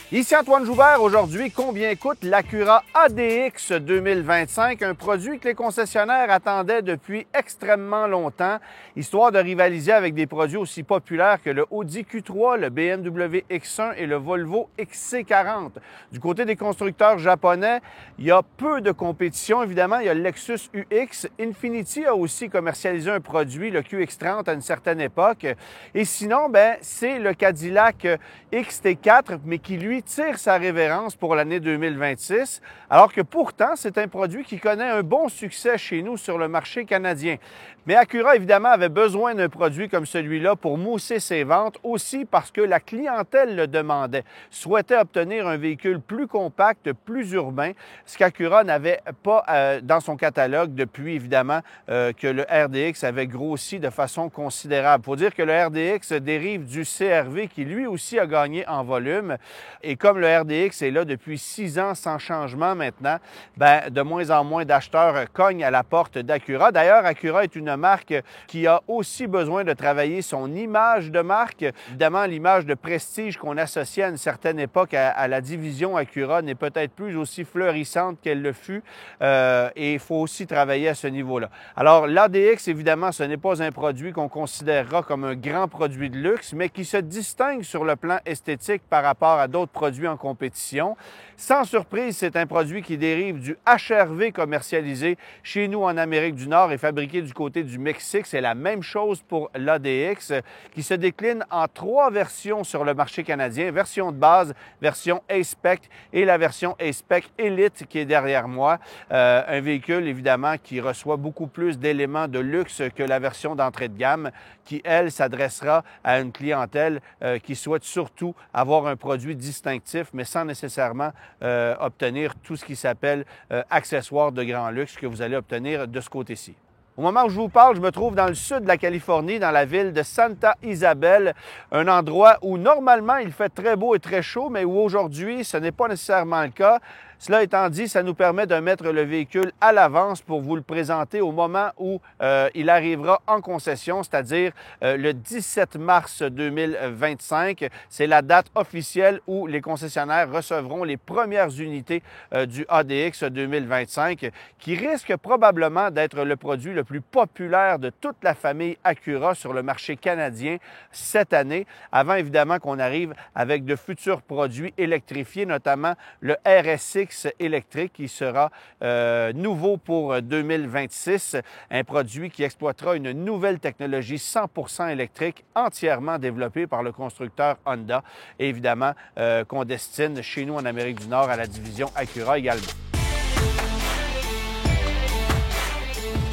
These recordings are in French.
Ici Antoine Joubert. Aujourd'hui, combien coûte l'Acura ADX 2025, un produit que les concessionnaires attendaient depuis extrêmement longtemps, histoire de rivaliser avec des produits aussi populaires que le Audi Q3, le BMW X1 et le Volvo XC40. Du côté des constructeurs japonais, il y a peu de compétition, évidemment. Il y a le Lexus UX. Infiniti a aussi commercialisé un produit, le QX30, à une certaine époque. Et sinon, c'est le Cadillac XT4, mais qui, lui, tire sa révérence pour l'année 2026, alors que pourtant, c'est un produit qui connaît un bon succès chez nous sur le marché canadien. Mais Acura, évidemment, avait besoin d'un produit comme celui-là pour mousser ses ventes, aussi parce que la clientèle le demandait, souhaitait obtenir un véhicule plus compact, plus urbain, ce qu'Acura n'avait pas dans son catalogue depuis, évidemment, que le RDX avait grossi de façon considérable. Il faut dire que le RDX dérive du CR-V qui, lui aussi, a gagné en volume. Et comme le RDX est là depuis 6 ans sans changement maintenant, de moins en moins d'acheteurs cognent à la porte d'Acura. D'ailleurs, Acura est une marque qui a aussi besoin de travailler son image de marque. Évidemment, l'image de prestige qu'on associait à une certaine époque à la division Acura n'est peut-être plus aussi florissante qu'elle le fut et il faut aussi travailler à ce niveau-là. Alors, l'ADX, évidemment, ce n'est pas un produit qu'on considérera comme un grand produit de luxe, mais qui se distingue sur le plan esthétique par rapport à d'autres produits en compétition. Sans surprise, c'est un produit qui dérive du HR-V commercialisé chez nous en Amérique du Nord et fabriqué du côté du Mexique. C'est la même chose pour l'ADX qui se décline en 3 versions sur le marché canadien. Version de base, version A-Spec et la version A-Spec Elite qui est derrière moi. Un véhicule, évidemment, qui reçoit beaucoup plus d'éléments de luxe que la version d'entrée de gamme qui, elle, s'adressera à une clientèle qui souhaite surtout avoir un produit distinctif, mais sans nécessairement obtenir tout ce qui s'appelle accessoires de grand luxe que vous allez obtenir de ce côté-ci. Au moment où je vous parle, je me trouve dans le sud de la Californie, dans la ville de Santa Isabel, un endroit où normalement il fait très beau et très chaud, mais où aujourd'hui ce n'est pas nécessairement le cas. Cela étant dit, ça nous permet de mettre le véhicule à l'avance pour vous le présenter au moment où il arrivera en concession, c'est-à-dire le 17 mars 2025. C'est la date officielle où les concessionnaires recevront les premières unités du ADX 2025, qui risque probablement d'être le produit le plus populaire de toute la famille Acura sur le marché canadien cette année, avant évidemment qu'on arrive avec de futurs produits électrifiés, notamment le RSX électrique qui sera nouveau pour 2026, un produit qui exploitera une nouvelle technologie 100% électrique entièrement développée par le constructeur Honda et évidemment qu'on destine chez nous en Amérique du Nord à la division Acura également.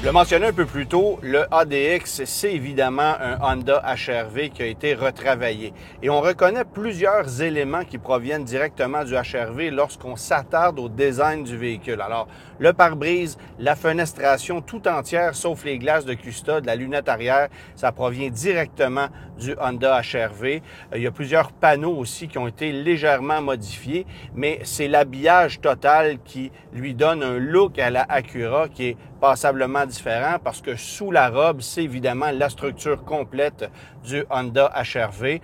Je le mentionnais un peu plus tôt, le ADX, c'est évidemment un Honda HR-V qui a été retravaillé. Et on reconnaît plusieurs éléments qui proviennent directement du HR-V lorsqu'on s'attarde au design du véhicule. Alors, le pare-brise, la fenestration tout entière, sauf les glaces de custode, la lunette arrière, ça provient directement du Honda HR-V. Il y a plusieurs panneaux aussi qui ont été légèrement modifiés, mais c'est l'habillage total qui lui donne un look à la Acura qui est passablement différent parce que sous la robe, c'est évidemment la structure complète du Honda HR-V.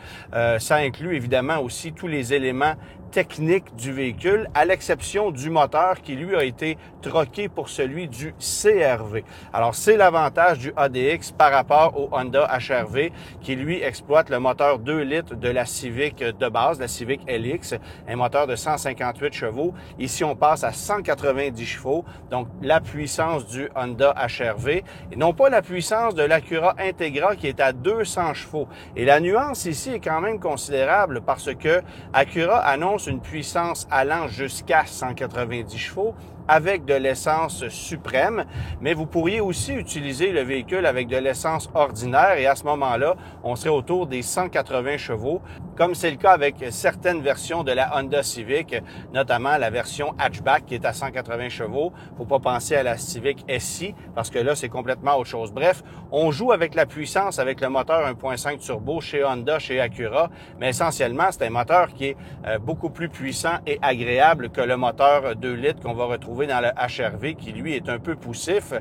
Ça inclut évidemment aussi tous les éléments techniques du véhicule, à l'exception du moteur qui, lui, a été troqué pour celui du CR-V. Alors, c'est l'avantage du ADX par rapport au Honda HR-V qui, lui, exploite le moteur 2 litres de la Civic de base, la Civic LX, un moteur de 158 chevaux. Ici, on passe à 190 chevaux, donc la puissance du Honda HR-V et non pas la puissance de l'Acura Integra qui est à 200 chevaux. Et la nuance ici est quand même considérable parce que Acura annonce une puissance allant jusqu'à 190 chevaux avec de l'essence suprême, mais vous pourriez aussi utiliser le véhicule avec de l'essence ordinaire et à ce moment-là, on serait autour des 180 chevaux, comme c'est le cas avec certaines versions de la Honda Civic, notamment la version hatchback qui est à 180 chevaux. Faut pas penser à la Civic SI parce que là, c'est complètement autre chose. Bref, on joue avec la puissance avec le moteur 1.5 turbo chez Honda, chez Acura, mais essentiellement, c'est un moteur qui est beaucoup plus puissant et agréable que le moteur 2 litres qu'on va retrouver dans le HR-V qui, lui, est un peu poussif.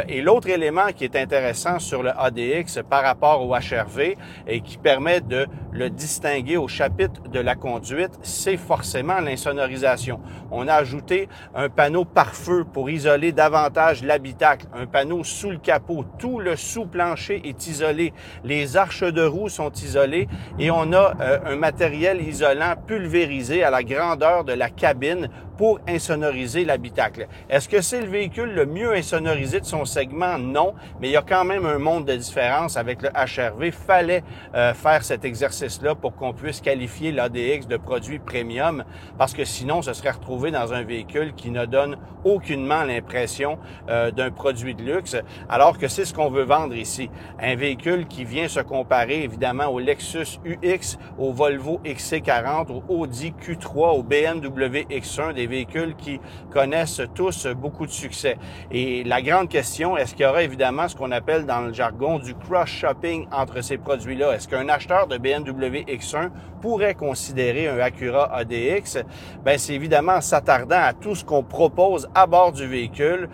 Et l'autre élément qui est intéressant sur le ADX par rapport au HR-V et qui permet de le distinguer distinguer au chapitre de la conduite, c'est forcément l'insonorisation. On a ajouté un panneau pare-feu pour isoler davantage l'habitacle, un panneau sous le capot, tout le sous-plancher est isolé, les arches de roue sont isolées et on a un matériel isolant pulvérisé à la grandeur de la cabine pour insonoriser l'habitacle. Est-ce que c'est le véhicule le mieux insonorisé de son segment? Non, mais il y a quand même un monde de différence avec le HR-V. Fallait faire cet exercice-là pour qu'on puisse qualifier l'ADX de produit premium, parce que sinon, ce serait retrouvé dans un véhicule qui ne donne aucunement l'impression d'un produit de luxe, alors que c'est ce qu'on veut vendre ici. Un véhicule qui vient se comparer évidemment au Lexus UX, au Volvo XC40, au Audi Q3, au BMW X1, des véhicules qui connaissent tous beaucoup de succès. Et la grande question, est-ce qu'il y aura évidemment ce qu'on appelle dans le jargon du cross-shopping entre ces produits-là? Est-ce qu'un acheteur de BMW X1 pourrait considérer un Acura ADX? Ben, c'est évidemment en s'attardant à tout ce qu'on propose à bord du véhicule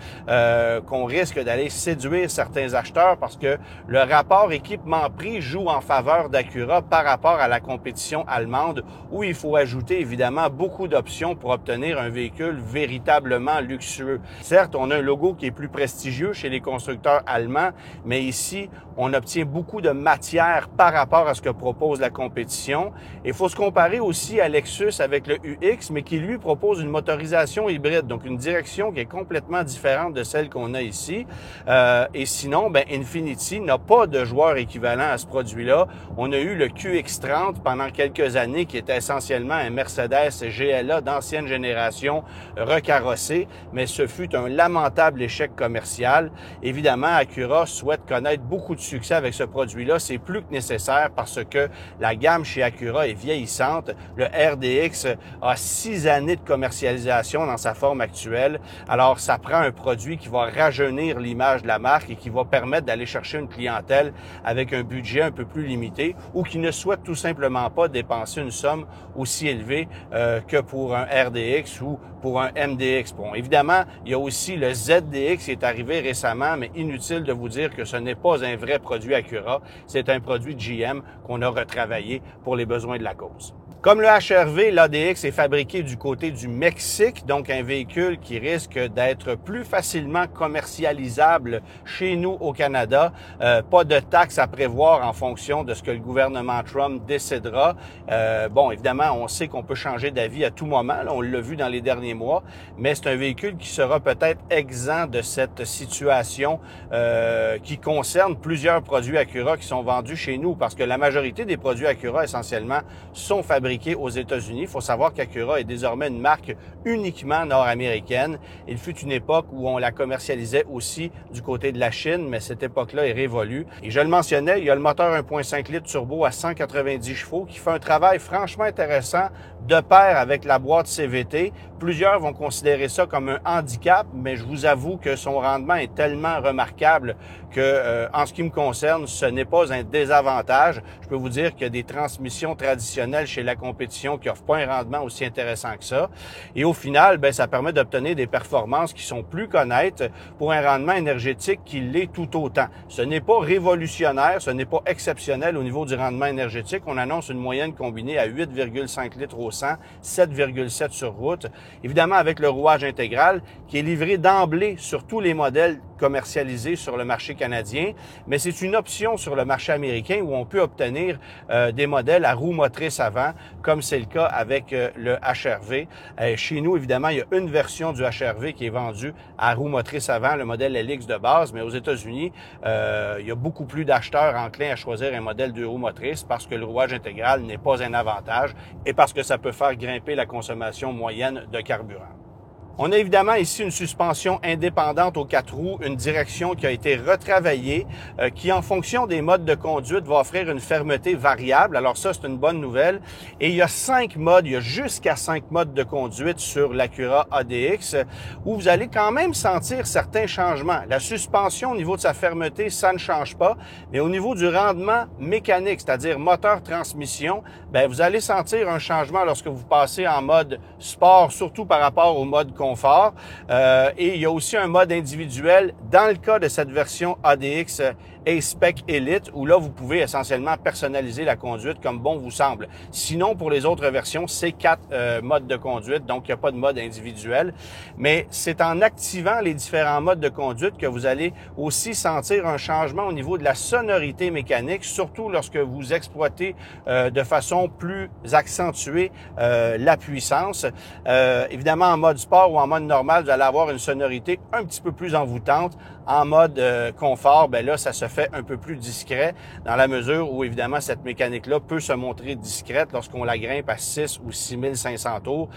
qu'on risque d'aller séduire certains acheteurs, parce que le rapport équipement-prix joue en faveur d'Acura par rapport à la compétition allemande, où il faut ajouter évidemment beaucoup d'options pour obtenir un véhicule véritablement luxueux. Certes, on a un logo qui est plus prestigieux chez les constructeurs allemands, mais ici, on obtient beaucoup de matière par rapport à ce que propose la compétition. Il faut se comparer aussi à Lexus avec le UX, mais qui lui propose une motorisation hybride, donc une direction qui est complètement différente de celle qu'on a ici. Et sinon, ben, Infiniti n'a pas de joueur équivalent à ce produit-là. On a eu le QX30 pendant quelques années, qui était essentiellement un Mercedes GLA d'ancienne génération recarrossé, mais ce fut un lamentable échec commercial. Évidemment, Acura souhaite connaître beaucoup de succès avec ce produit-là. C'est plus que nécessaire parce que la gamme chez Acura est vieillissante. Le RDX a 6 années de commercialisation dans sa forme actuelle. Alors, ça prend un produit qui va rajeunir l'image de la marque et qui va permettre d'aller chercher une clientèle avec un budget un peu plus limité ou qui ne souhaite tout simplement pas dépenser une somme aussi élevée que pour un RDX ou pour un MDX. Bon, évidemment, il y a aussi le ZDX qui est arrivé récemment, mais inutile de vous dire que ce n'est pas un vrai produit Acura. C'est un produit GM qu'on a retravaillé pour les besoins de la cause. Comme le HR-V, l'ADX est fabriqué du côté du Mexique, donc un véhicule qui risque d'être plus facilement commercialisable chez nous au Canada. Pas de taxes à prévoir en fonction de ce que le gouvernement Trump décidera. Bon, évidemment, on sait qu'on peut changer d'avis à tout moment. Là, on l'a vu dans les derniers mois, mais c'est un véhicule qui sera peut-être exempt de cette situation qui concerne plusieurs produits Acura qui sont vendus chez nous, parce que la majorité des produits Acura, essentiellement, sont fabriqués aux États-Unis. Il faut savoir qu'Acura est désormais une marque uniquement nord-américaine. Il fut une époque où on la commercialisait aussi du côté de la Chine, mais cette époque-là est révolue. Et je le mentionnais, il y a le moteur 1.5 litres turbo à 190 chevaux qui fait un travail franchement intéressant de pair avec la boîte CVT. Plusieurs vont considérer ça comme un handicap, mais je vous avoue que son rendement est tellement remarquable que, en ce qui me concerne, ce n'est pas un désavantage. Je peux vous dire qu'il y a des transmissions traditionnelles chez la compétition qui n'offrent pas un rendement aussi intéressant que ça. Et au final, ben, ça permet d'obtenir des performances qui sont plus qu'honnêtes pour un rendement énergétique qui l'est tout autant. Ce n'est pas révolutionnaire, ce n'est pas exceptionnel au niveau du rendement énergétique. On annonce une moyenne combinée à 8,5 litres au 100, 7,7 sur route. Évidemment, avec le rouage intégral qui est livré d'emblée sur tous les modèles commercialisés sur le marché canadien, mais c'est une option sur le marché américain où on peut obtenir des modèles à roue motrice avant, comme c'est le cas avec le HR-V. Chez nous, évidemment, il y a une version du HR-V qui est vendue à roue motrice avant, le modèle LX de base, mais aux États-Unis, il y a beaucoup plus d'acheteurs enclins à choisir un modèle de roue motrice parce que le rouage intégral n'est pas un avantage et parce que ça peut faire grimper la consommation moyenne de carburant. On a évidemment ici une suspension indépendante aux 4 roues, une direction qui a été retravaillée, qui en fonction des modes de conduite va offrir une fermeté variable. Alors ça, c'est une bonne nouvelle. Et il y a 5 modes, il y a jusqu'à 5 modes de conduite sur l'Acura ADX où vous allez quand même sentir certains changements. La suspension au niveau de sa fermeté, ça ne change pas, mais au niveau du rendement mécanique, c'est-à-dire moteur-transmission, ben vous allez sentir un changement lorsque vous passez en mode sport, surtout par rapport au mode confort. Et il y a aussi un mode individuel dans le cas de cette version ADX A-Spec Elite, où là, vous pouvez essentiellement personnaliser la conduite comme bon vous semble. Sinon, pour les autres versions, c'est 4 modes de conduite, donc il n'y a pas de mode individuel. Mais c'est en activant les différents modes de conduite que vous allez aussi sentir un changement au niveau de la sonorité mécanique, surtout lorsque vous exploitez de façon plus accentuée la puissance. Évidemment, en mode sport ou en mode normal, vous allez avoir une sonorité un petit peu plus envoûtante. En mode confort, ben là, ça se fait un peu plus discret dans la mesure où, évidemment, cette mécanique-là peut se montrer discrète lorsqu'on la grimpe à 6 ou 6500 tours.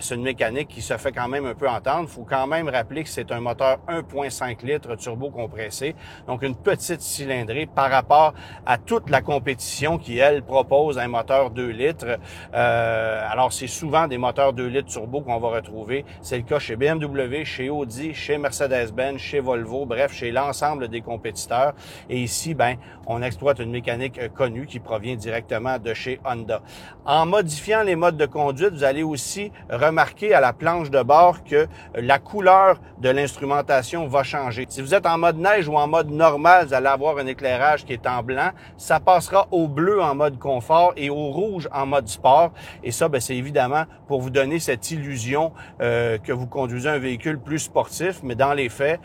C'est une mécanique qui se fait quand même un peu entendre. Il faut quand même rappeler que c'est un moteur 1.5 litres turbo compressé, donc une petite cylindrée par rapport à toute la compétition qui, elle, propose un moteur 2 litres. Alors, c'est souvent des moteurs 2 litres turbo qu'on va retrouver. C'est le cas chez BMW, chez Audi, chez Mercedes-Benz, chez Volvo, bref, chez l'ensemble des compétiteurs. Et ici, ben, on exploite une mécanique connue qui provient directement de chez Honda. En modifiant les modes de conduite, vous allez aussi remarquer à la planche de bord que la couleur de l'instrumentation va changer. Si vous êtes en mode neige ou en mode normal, vous allez avoir un éclairage qui est en blanc. Ça passera au bleu en mode confort et au rouge en mode sport. Et ça, ben, c'est évidemment pour vous donner cette illusion que vous conduisez un véhicule plus sportif, mais dans les faits,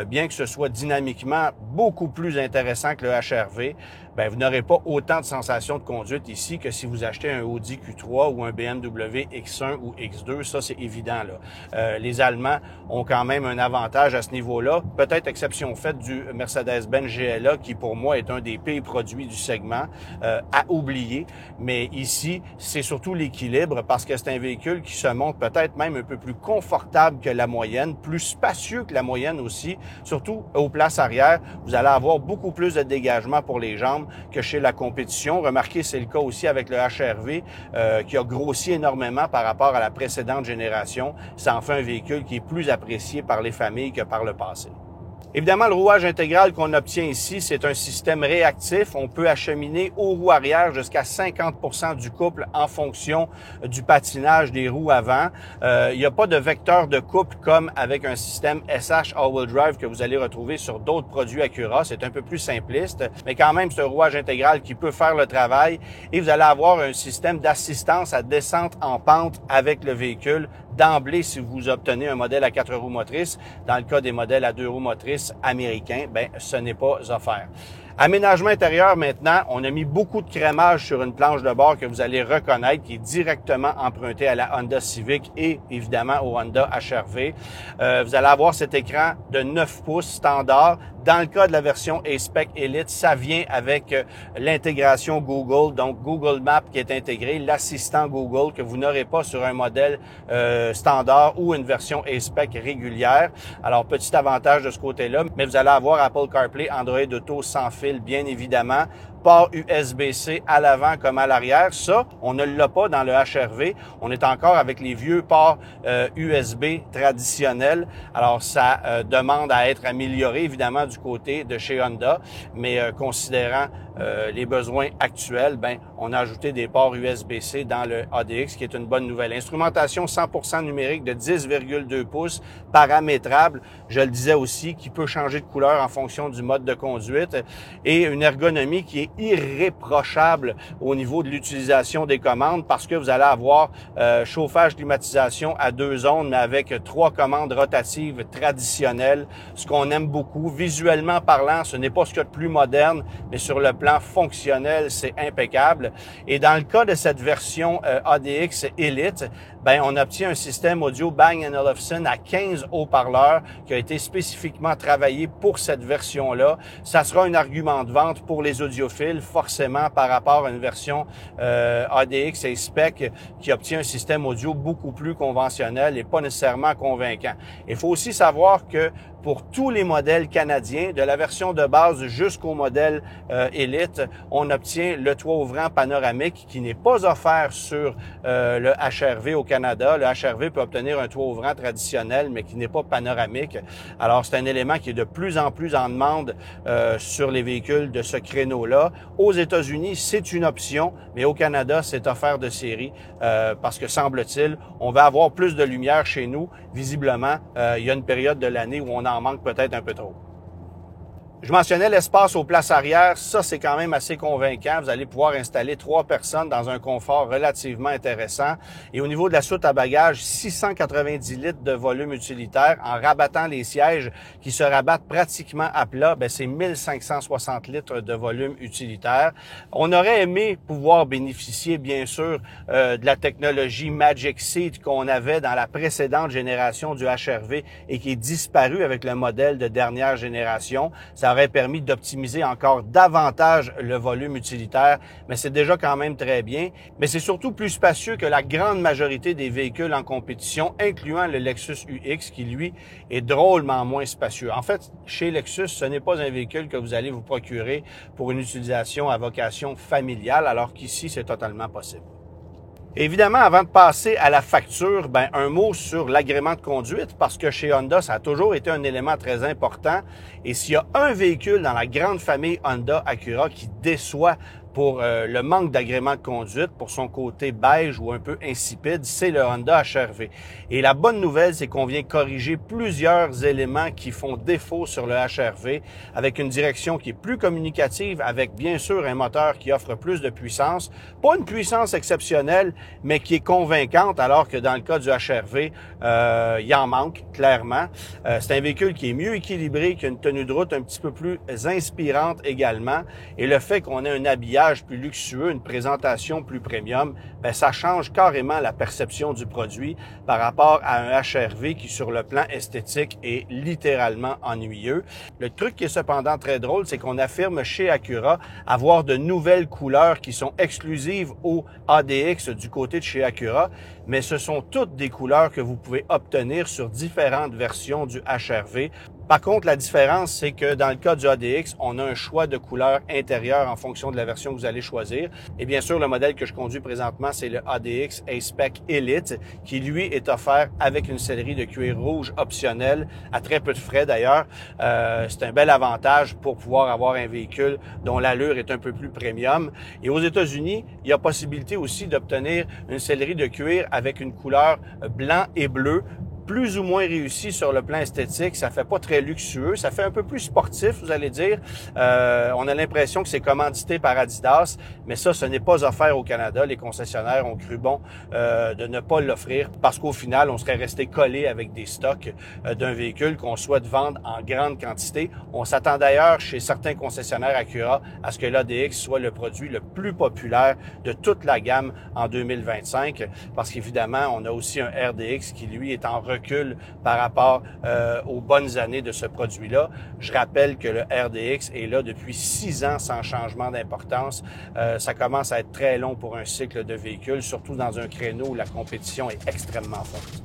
bien que ce soit dynamiquement beaucoup plus intéressant que le HR-V, ben, vous n'aurez pas autant de sensations de conduite ici que si vous achetez un Audi Q3 ou un BMW X1 ou X2. Ça, c'est évident, là. Les Allemands ont quand même un avantage à ce niveau-là. Peut-être exception faite du Mercedes-Benz GLA, qui pour moi est un des pires produits du segment, à oublier. Mais ici, c'est surtout l'équilibre parce que c'est un véhicule qui se montre peut-être même un peu plus confortable que la moyenne, plus spacieux que la moyenne aussi. Surtout aux places arrière, vous allez avoir beaucoup plus de dégagement pour les jambes que chez la compétition. Remarquez, c'est le cas aussi avec le HR-V qui a grossi énormément par rapport à la précédente génération. Ça en fait un véhicule qui est plus apprécié par les familles que par le passé. Évidemment, le rouage intégral qu'on obtient ici, c'est un système réactif. On peut acheminer aux roues arrière jusqu'à 50% du couple en fonction du patinage des roues avant. Il n'y a pas de vecteur de couple comme avec un système SH All-Wheel Drive que vous allez retrouver sur d'autres produits Acura. C'est un peu plus simpliste, mais quand même, c'est un rouage intégral qui peut faire le travail. Et vous allez avoir un système d'assistance à descente en pente avec le véhicule d'emblée si vous obtenez un modèle à 4 roues motrices. Dans le cas des modèles à 2 roues motrices américains, ben ce n'est pas offert. Aménagement intérieur maintenant, on a mis beaucoup de crémage sur une planche de bord que vous allez reconnaître, qui est directement empruntée à la Honda Civic et évidemment au Honda HR-V. Vous allez avoir cet écran de 9 pouces standard. Dans le cas de la version A-Spec Elite, ça vient avec l'intégration Google, donc Google Maps qui est intégré, l'assistant Google que vous n'aurez pas sur un modèle standard ou une version A-Spec régulière. Alors, petit avantage de ce côté-là, mais vous allez avoir Apple CarPlay, Android Auto sans fil, bien évidemment. Port USB-C à l'avant comme à l'arrière. Ça, on ne l'a pas dans le HR-V. On est encore avec les vieux ports USB traditionnels. Alors, ça demande à être amélioré, évidemment, du côté de chez Honda. Mais considérant les besoins actuels, ben, on a ajouté des ports USB-C dans le ADX, qui est une bonne nouvelle. Instrumentation 100% numérique de 10,2 pouces, paramétrable. Je le disais aussi, qui peut changer de couleur en fonction du mode de conduite. Et une ergonomie qui est irréprochable au niveau de l'utilisation des commandes parce que vous allez avoir chauffage, climatisation à 2 zones, mais avec 3 commandes rotatives traditionnelles, ce qu'on aime beaucoup. Visuellement parlant, ce n'est pas ce qu'il y a de plus moderne, mais sur le plan fonctionnel, c'est impeccable. Et dans le cas de cette version ADX Elite, ben, on obtient un système audio Bang & Olufsen à 15 haut-parleurs qui a été spécifiquement travaillé pour cette version-là. Ça sera un argument de vente pour les audiophiles, forcément par rapport à une version ADX et Spec qui obtient un système audio beaucoup plus conventionnel et pas nécessairement convaincant. Il faut aussi savoir que pour tous les modèles canadiens, de la version de base jusqu'au modèle Elite, on obtient le toit ouvrant panoramique qui n'est pas offert sur le HR-V au Canada. Le HR-V peut obtenir un toit ouvrant traditionnel, mais qui n'est pas panoramique. Alors, c'est un élément qui est de plus en plus en demande sur les véhicules de ce créneau-là. Aux États-Unis, c'est une option, mais au Canada, c'est offert de série parce que, semble-t-il, on va avoir plus de lumière chez nous. Visiblement, il y a une période de l'année où on en manque peut-être un peu trop. Je mentionnais l'espace aux places arrière. Ça, c'est quand même assez convaincant. Vous allez pouvoir installer 3 personnes dans un confort relativement intéressant. Et au niveau de la soute à bagages, 690 litres de volume utilitaire. En rabattant les sièges qui se rabattent pratiquement à plat, c'est 1560 litres de volume utilitaire. On aurait aimé pouvoir bénéficier, bien sûr, de la technologie Magic Seat qu'on avait dans la précédente génération du HR-V et qui est disparue avec le modèle de dernière génération. Ça aurait permis d'optimiser encore davantage le volume utilitaire, mais c'est déjà quand même très bien. Mais c'est surtout plus spacieux que la grande majorité des véhicules en compétition, incluant le Lexus UX, qui, lui, est drôlement moins spacieux. En fait, chez Lexus, ce n'est pas un véhicule que vous allez vous procurer pour une utilisation à vocation familiale, alors qu'ici, c'est totalement possible. Évidemment, avant de passer à la facture, un mot sur l'agrément de conduite, parce que chez Honda, ça a toujours été un élément très important. Et s'il y a un véhicule dans la grande famille Honda Acura qui déçoit pour le manque d'agrément de conduite, pour son côté beige ou un peu insipide, c'est le Honda HR-V. Et la bonne nouvelle, c'est qu'on vient corriger plusieurs éléments qui font défaut sur le HR-V, avec une direction qui est plus communicative, avec bien sûr un moteur qui offre plus de puissance. Pas une puissance exceptionnelle, mais qui est convaincante, alors que dans le cas du HR-V, il en manque, clairement. C'est un véhicule qui est mieux équilibré, qui a une tenue de route un petit peu plus inspirante également. Et le fait qu'on ait un habillage plus luxueux, une présentation plus premium, ça change carrément la perception du produit par rapport à un HR-V qui, sur le plan esthétique, est littéralement ennuyeux. Le truc qui est cependant très drôle, c'est qu'on affirme chez Acura avoir de nouvelles couleurs qui sont exclusives au ADX du côté de chez Acura, mais ce sont toutes des couleurs que vous pouvez obtenir sur différentes versions du HR-V. Par contre, la différence, c'est que dans le cas du ADX, on a un choix de couleurs intérieures en fonction de la version que vous allez choisir. Et bien sûr, le modèle que je conduis présentement, c'est le ADX A-Spec Elite, qui lui est offert avec une sellerie de cuir rouge optionnelle, à très peu de frais d'ailleurs. C'est un bel avantage pour pouvoir avoir un véhicule dont l'allure est un peu plus premium. Et aux États-Unis, il y a possibilité aussi d'obtenir une sellerie de cuir avec une couleur blanc et bleu, plus ou moins réussi sur le plan esthétique. Ça fait pas très luxueux, ça fait un peu plus sportif, vous allez dire. On a l'impression que c'est commandité par Adidas, mais ça, ce n'est pas offert au Canada. Les concessionnaires ont cru bon de ne pas l'offrir parce qu'au final, on serait resté collé avec des stocks d'un véhicule qu'on souhaite vendre en grande quantité. On s'attend d'ailleurs chez certains concessionnaires Acura à ce que l'ADX soit le produit le plus populaire de toute la gamme en 2025 parce qu'évidemment, on a aussi un RDX qui, lui, est en recul par rapport aux bonnes années de ce produit-là. Je rappelle que le RDX est là depuis 6 ans sans changement d'importance. Ça commence à être très long pour un cycle de véhicule, surtout dans un créneau où la compétition est extrêmement forte.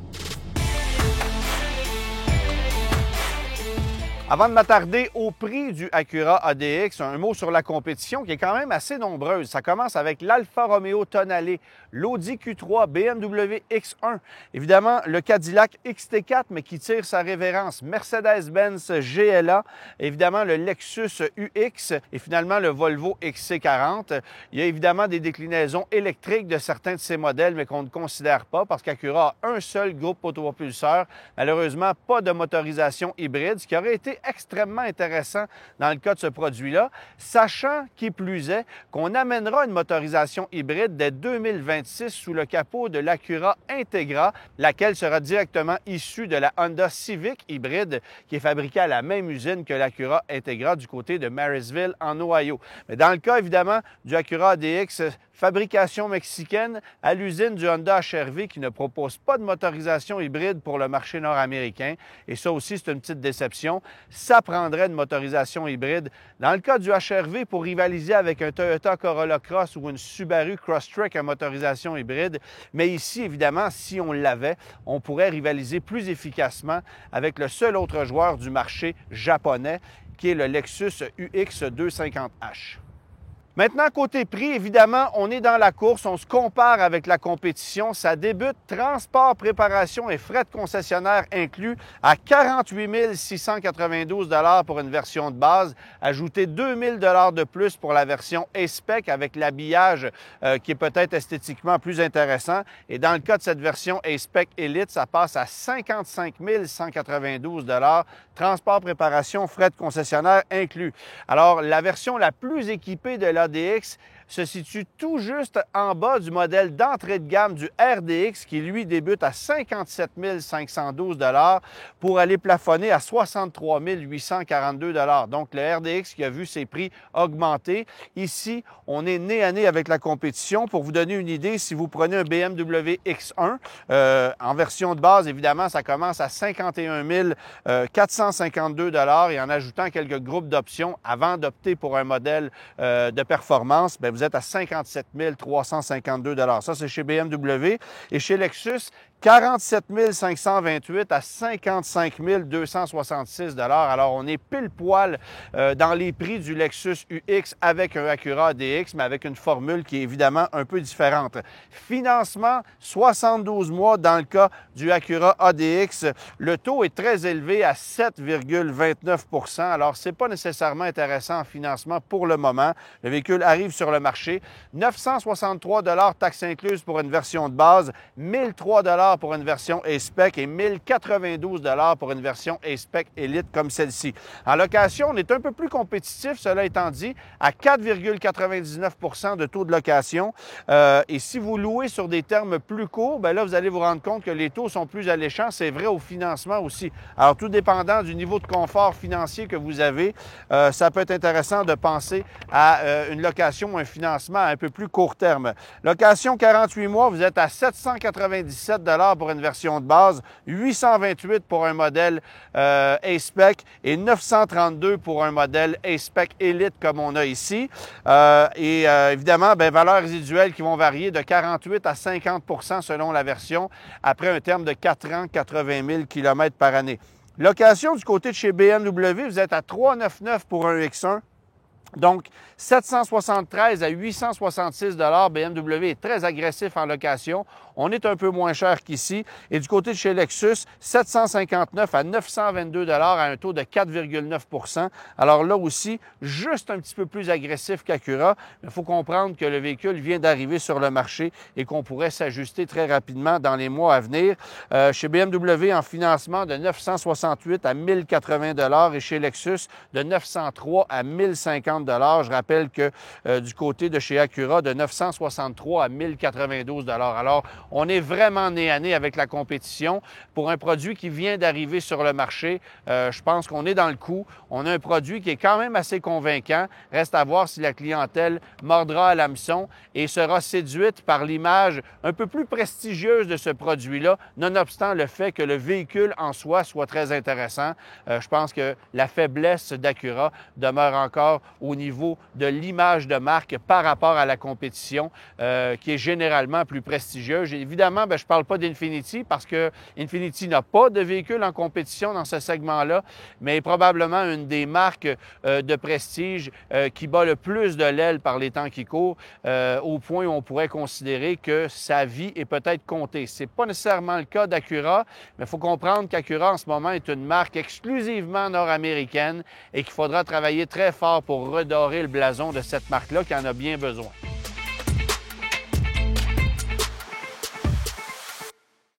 Avant de m'attarder au prix du Acura ADX, un mot sur la compétition qui est quand même assez nombreuse. Ça commence avec l'Alfa Romeo Tonale, l'Audi Q3, BMW X1, évidemment le Cadillac XT4, mais qui tire sa révérence, Mercedes-Benz GLA, évidemment le Lexus UX et finalement le Volvo XC40. Il y a évidemment des déclinaisons électriques de certains de ces modèles, mais qu'on ne considère pas parce qu'Acura a un seul groupe autopropulseur. Malheureusement, pas de motorisation hybride, ce qui aurait été extrêmement intéressant dans le cas de ce produit-là, sachant qui plus est qu'on amènera une motorisation hybride dès 2026 sous le capot de l'Acura Integra, laquelle sera directement issue de la Honda Civic hybride qui est fabriquée à la même usine que l'Acura Integra du côté de Marysville en Ohio. Mais dans le cas évidemment du Acura ADX, fabrication mexicaine à l'usine du Honda HR-V qui ne propose pas de motorisation hybride pour le marché nord-américain. Et ça aussi, c'est une petite déception. Ça prendrait une motorisation hybride. Dans le cas du HR-V, pour rivaliser avec un Toyota Corolla Cross ou une Subaru Crosstrek à motorisation hybride. Mais ici, évidemment, si on l'avait, on pourrait rivaliser plus efficacement avec le seul autre joueur du marché japonais, qui est le Lexus UX 250H. Maintenant, côté prix, évidemment, on est dans la course, on se compare avec la compétition. Ça débute transport, préparation et frais de concessionnaire inclus à 48 692 $ pour une version de base. Ajoutez 2 000 $ de plus pour la version A-Spec avec l'habillage qui est peut-être esthétiquement plus intéressant. Et dans le cas de cette version A-Spec Elite, ça passe à 55 192 $. Transport, préparation, frais de concessionnaire inclus. Alors, la version la plus équipée de l'ADX se situe tout juste en bas du modèle d'entrée de gamme du RDX qui, lui, débute à 57 512 $ pour aller plafonner à 63 842 $. Donc, le RDX qui a vu ses prix augmenter. Ici, on est nez à nez avec la compétition. Pour vous donner une idée, si vous prenez un BMW X1 en version de base, évidemment, ça commence à 51 452 $ et en ajoutant quelques groupes d'options avant d'opter pour un modèle de performance, bien, vous êtes à 57 352 $. Ça, c'est chez BMW. Et chez Lexus, 47 528 à 55 266 $. Alors, on est pile poil dans les prix du Lexus UX avec un Acura ADX, mais avec une formule qui est évidemment un peu différente. Financement, 72 mois dans le cas du Acura ADX. Le taux est très élevé à 7,29 %. Alors, ce n'est pas nécessairement intéressant en financement pour le moment. Le véhicule arrive sur le marché. 963 $ taxes incluses pour une version de base, 1003 $ pour une version A-Spec et 1092 $ pour une version A-Spec Elite comme celle-ci. En location, on est un peu plus compétitif, cela étant dit, à 4,99 % de taux de location. Et si vous louez sur des termes plus courts, bien là, vous allez vous rendre compte que les taux sont plus alléchants. C'est vrai au financement aussi. Alors, tout dépendant du niveau de confort financier que vous avez, ça peut être intéressant de penser à une location ou un financement à un peu plus court terme. Location 48 mois, vous êtes à 797 $ pour une version de base, 828 pour un modèle A-Spec et 932 pour un modèle A-Spec Elite comme on a ici. Évidemment, bien, valeurs résiduelles qui vont varier de 48 à 50 % selon la version après un terme de 4 ans, 80 000 km par année. Location du côté de chez BMW, vous êtes à 399 pour un X1. Donc, 773 à 866 $. BMW est très agressif en location. On est un peu moins cher qu'ici. Et du côté de chez Lexus, 759 à 922 $ à un taux de 4,9 %. Alors là aussi, juste un petit peu plus agressif qu'Acura. Mais il faut comprendre que le véhicule vient d'arriver sur le marché et qu'on pourrait s'ajuster très rapidement dans les mois à venir. Chez BMW, en financement de 968 à 1080 $ et chez Lexus, de 903 à 1050 $. Je rappelle que du côté de chez Acura, de 963 à 1092 $. Alors, on est vraiment nez à nez avec la compétition. Pour un produit qui vient d'arriver sur le marché, je pense qu'on est dans le coup. On a un produit qui est quand même assez convaincant. Reste à voir si la clientèle mordra à l'hameçon et sera séduite par l'image un peu plus prestigieuse de ce produit-là, nonobstant le fait que le véhicule en soi soit très intéressant. Je pense que la faiblesse d'Acura demeure encore au niveau de l'image de marque par rapport à la compétition qui est généralement plus prestigieuse. Évidemment, je ne parle pas d'Infiniti parce que Infiniti n'a pas de véhicule en compétition dans ce segment-là, mais est probablement une des marques de prestige qui bat le plus de l'aile par les temps qui courent, au point où on pourrait considérer que sa vie est peut-être comptée. Ce n'est pas nécessairement le cas d'Acura, mais il faut comprendre qu'Acura en ce moment est une marque exclusivement nord-américaine et qu'il faudra travailler très fort pour redorer le blason de cette marque-là qui en a bien besoin.